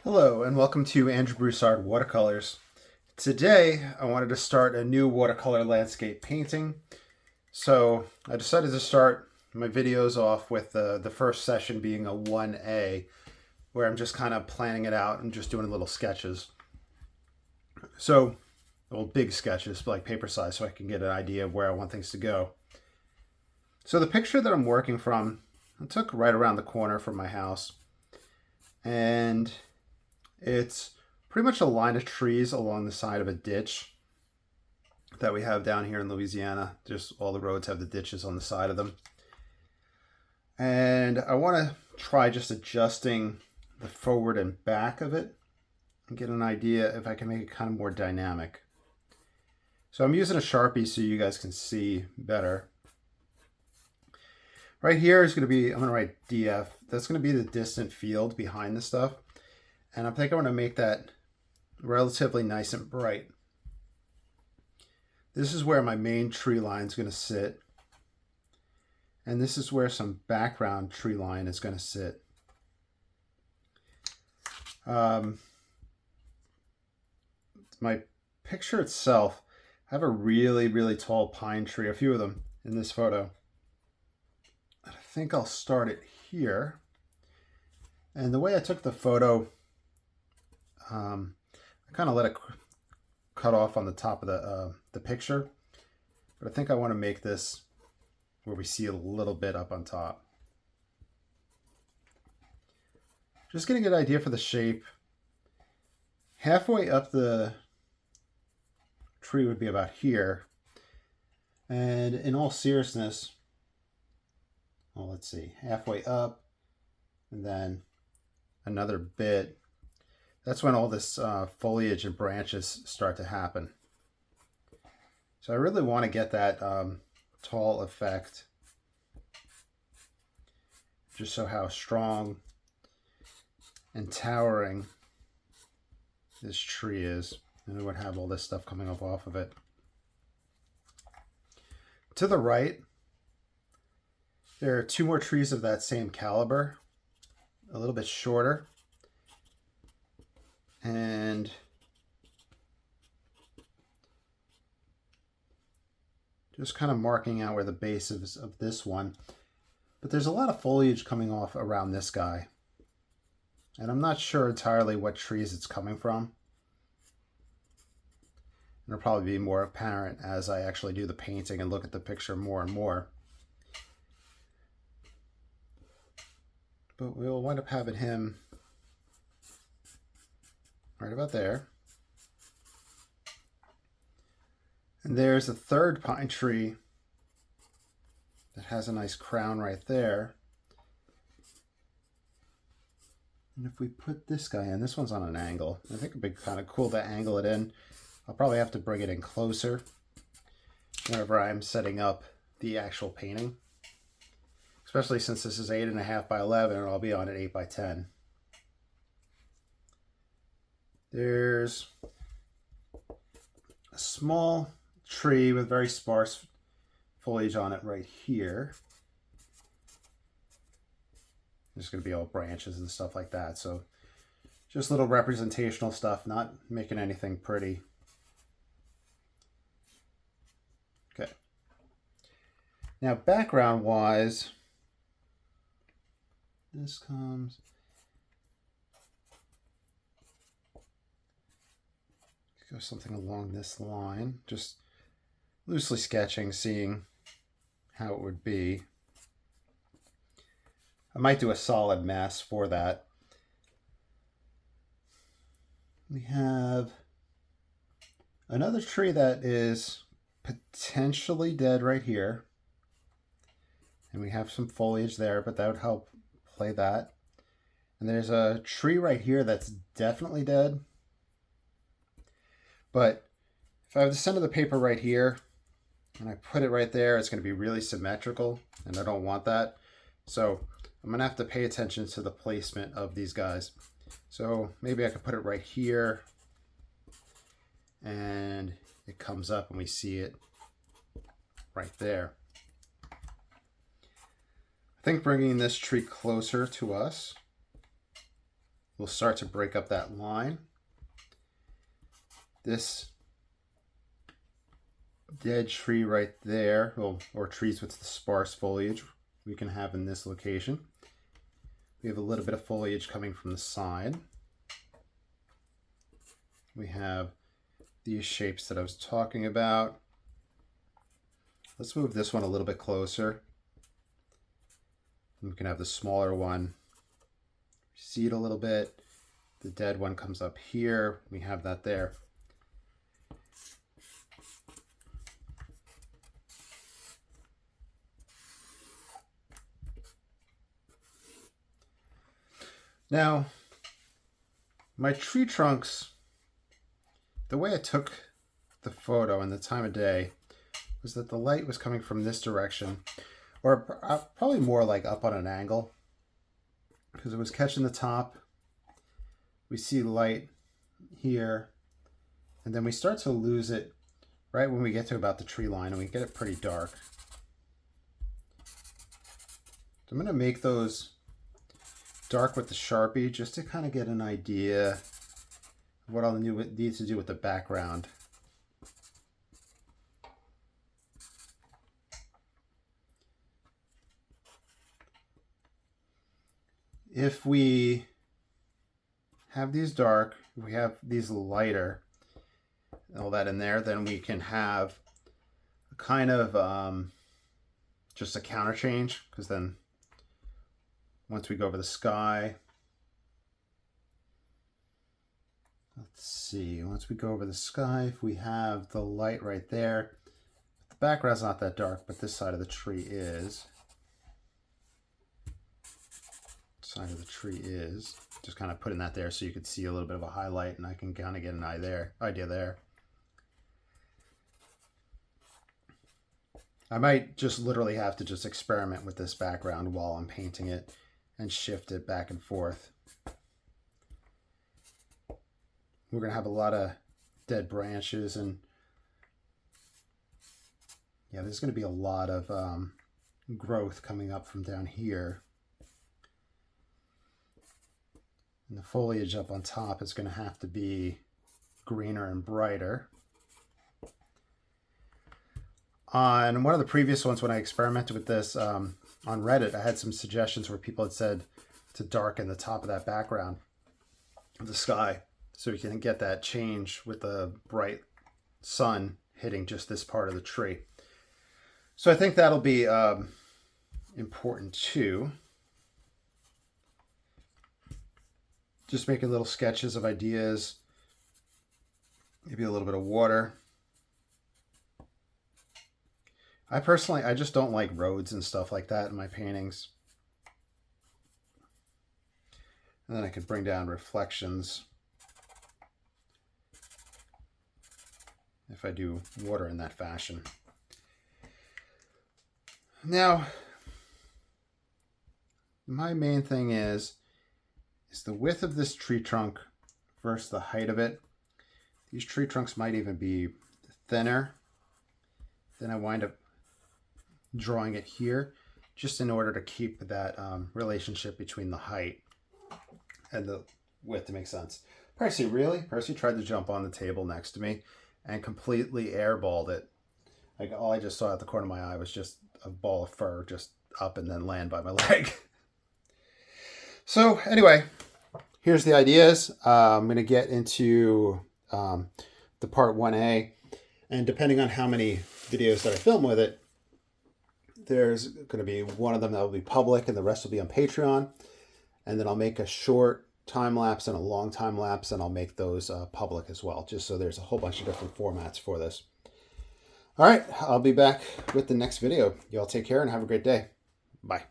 Hello and welcome to Andrew Broussard Watercolors. Today I wanted to start a new watercolor landscape painting. So I decided to start my videos off with the first session being a 1A, where I'm just kind of planning it out and just doing little sketches. So, well, big sketches, like paper size, so I can get an idea of where I want things to go. So the picture that I'm working from, I took right around the corner from my house, and it's pretty much a line of trees along the side of a ditch that we have down here in Louisiana. Just all the roads have the ditches on the side of them. And I want to try just adjusting the forward and back of it and get an idea if I can make it kind of more dynamic. So I'm using a Sharpie so you guys can see better. Right here is going to be, I'm going to write DF. That's going to be the distant field behind the stuff. And I think I want to make that relatively nice and bright. This is where my main tree line is going to sit. And this is where some background tree line is going to sit. My picture itself, I have a really tall pine tree, a few of them in this photo. I think I'll start it here. And the way I took the photo, I kind of let it cut off on the top of the picture, but I think I want to make this where we see a little bit up on top. Just getting an idea for the shape. Halfway up the tree would be about here, and in all seriousness, well, let's see, halfway up, and then another bit. That's when all this foliage and branches start to happen. So I really want to get that tall effect. Just so how strong and towering this tree is. And it would have all this stuff coming up off of it. To the right, there are two more trees of that same caliber, a little bit shorter. And just kind of marking out where the base is of this one. But there's a lot of foliage coming off around this guy. And I'm not sure entirely what trees it's coming from. It'll probably be more apparent as I actually do the painting and look at the picture more and more. But we'll wind up having him right about there. And there's a third pine tree that has a nice crown right there. And if we put this guy in, this one's on an angle. I think it'd be kind of cool to angle it in. I'll probably have to bring it in closer whenever I'm setting up the actual painting. Especially since this is 8.5 by 11 and I'll be on it 8 by 10. There's a small tree with very sparse foliage on it right here. There's going to be all branches and stuff like that. So just little representational stuff, not making anything pretty. Okay. Now background wise, this comes... go something along this line, just loosely sketching, seeing how it would be. I might do a solid mass for that. We have another tree that is potentially dead right here. And we have some foliage there, but that would help play that. And there's a tree right here that's definitely dead. But if I have the center of the paper right here and I put it right there, it's going to be really symmetrical and I don't want that. So I'm going to have to pay attention to the placement of these guys. So maybe I could put it right here and it comes up and we see it right there. I think bringing this tree closer to us we'll start to break up that line. This dead tree right there, or trees with the sparse foliage, we can have in this location. We have a little bit of foliage coming from the side. We have these shapes that I was talking about. Let's move this one a little bit closer. We can have the smaller one recede a little bit. The dead one comes up here. We have that there. Now, my tree trunks, the way I took the photo and the time of day was that the light was coming from this direction, or probably more like up on an angle, because it was catching the top. We see light here, and then we start to lose it right when we get to about the tree line, and we get it pretty dark. So I'm going to make those dark with the Sharpie just to kind of get an idea of what I'll need to do with the background. If we have these dark, if we have these lighter, all that in there, then we can have a kind of just a counter change, because then once we go over the sky, let's see, once we go over the sky, if we have the light right there, the background's not that dark, but this side of the tree is. Side of the tree is. Just kind of putting that there so you could see a little bit of a highlight, and I can kind of get an idea there. I might just literally have to just experiment with this background while I'm painting it and shift it back and forth. We're going to have a lot of dead branches, and yeah, there's going to be a lot of growth coming up from down here. And the foliage up on top is going to have to be greener and brighter. On one of the previous ones, when I experimented with this on Reddit, I had some suggestions where people had said to darken the top of that background of the sky so you can get that change with the bright sun hitting just this part of the tree. So I think that'll be important too. Just making little sketches of ideas, maybe a little bit of water. I just don't like roads and stuff like that in my paintings. And then I could bring down reflections if I do water in that fashion. Now, my main thing is the width of this tree trunk versus the height of it. These tree trunks might even be thinner. Then I wind up drawing it here just in order to keep that relationship between the height and the width to make sense. Percy, really? Percy tried to jump on the table next to me and completely airballed it. Like, all I just saw at the corner of my eye was just a ball of fur just up and then land by my leg. So anyway, here's the ideas. I'm going to get into the part 1A, and depending on how many videos that I film with it, there's going to be one of them that will be public and the rest will be on Patreon. And then I'll make a short time lapse and a long time lapse, and I'll make those public as well, just so there's a whole bunch of different formats for this. All right, I'll be back with the next video. Y'all take care and have a great day. Bye.